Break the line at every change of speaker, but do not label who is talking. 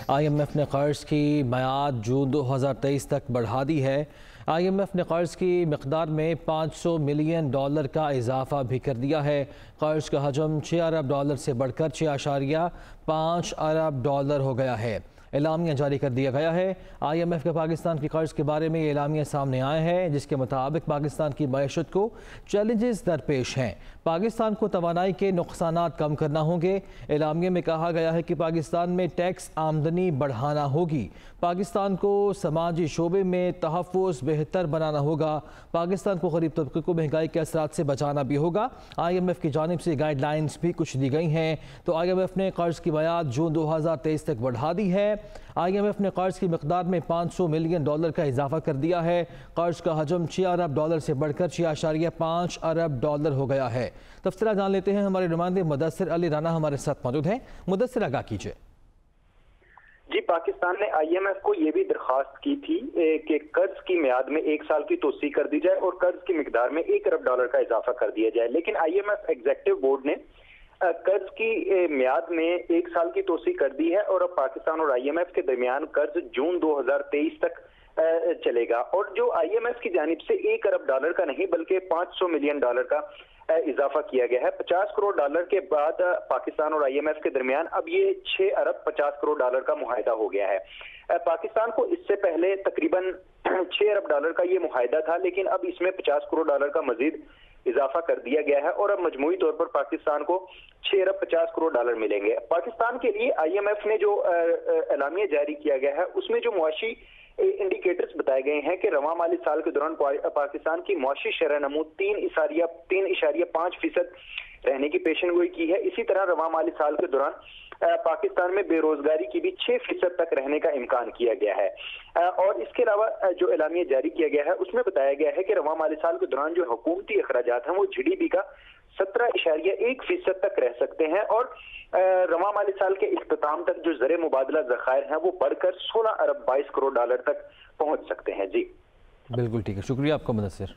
IMF ने कर्ज की मियाद जून 2023 तक बढ़ा दी है। IMF ने कर्ज की मिकदार में $500 मिलियन का इजाफा भी कर दिया है। कर्ज का हजम $6 अरब से बढ़कर $6.5 अरब हो गया है। एलामिया जारी कर दिया गया है। IMF के पाकिस्तान की कर्ज के बारे में ये एलामिया सामने आया है, जिसके मुताबिक पाकिस्तान की मईशत को चैलेंजेस दरपेश हैं। पाकिस्तान को तवानाई के नुकसानात कम करना होंगे। एलामिया में कहा गया है कि पाकिस्तान में टैक्स आमदनी बढ़ाना होगी। पाकिस्तान को समाजी शोबे में तहफ़्फ़ुज़ बेहतर बनाना होगा। पाकिस्तान को गरीब तबके को महंगाई के असरात से बचाना भी होगा। IMF की जानिब से गाइडलाइंस भी कुछ दी गई हैं। तो IMF ने कर्ज की मियाद जून 2023 तक बढ़ा दी है। IMF ने कर्ज की मिकदार में $500 मिलियन का इजाफा कर दिया है। कर्ज का हजम $6 अरब से बढ़कर $6.5 अरब हो गया है। तफसीला जान लेते हैं, हमारे नुमाइंदे मुदस्सिर अली राना हमारे साथ मौजूद हैं। मुदस्सिर, आगाह कीजिए।
जी, पाकिस्तान ने IMF को ये भी दरख्वास्त की थी कि कर्ज की मियाद में 1 साल की तोसी कर दी जाए और कर्ज की मिकदार में $1 अरब का इजाफा कर दिया जाए। लेकिन IMF एग्जीक्यूटिव बोर्ड ने कर्ज की मियाद में 1 साल की तोसी कर दी है और अब पाकिस्तान और IMF के दरमियान कर्ज जून 2023 तक चलेगा। और जो IMF की जानिब से $1 अरब का नहीं बल्कि $500 मिलियन का इजाफा किया गया है। $50 करोड़ के बाद पाकिस्तान और IMF के दरमियान अब ये $6 अरब 50 करोड़ का मुआहिदा हो गया है। पाकिस्तान को इससे पहले तकरीबन $6 अरब का ये मुआहिदा था, लेकिन अब इसमें $50 करोड़ का मजीद इजाफा कर दिया गया है और अब मजमूई तौर पर पाकिस्तान को $6 अरब 50 करोड़ मिलेंगे। पाकिस्तान के लिए IMF ने जो एलामिया जारी किया गया है उसमें जो मुआशी इंडिकेटर्स बताए गए हैं कि रवां माली साल के दौरान पाकिस्तान की मुआशी शरह नमू 3.5% रहने की पेशेनगोई की है। इसी तरह रवां माली साल के दौरान पाकिस्तान में बेरोजगारी की भी 6% तक रहने का इम्कान किया गया है। और इसके अलावा जो एलामिया जारी किया गया है उसमें बताया गया है कि रवां माली साल के दौरान जो हुकूमती अखराजात हैं वो GDP का 17.1% तक रह सकते हैं और रवां माली साल के इख्तिताम तक जो ज़र मुबादला ज़खायर हैं वो बढ़कर $16 अरब 22 करोड़ तक पहुंच सकते हैं। जी
बिल्कुल ठीक है, शुक्रिया आपका मुदस्सिर।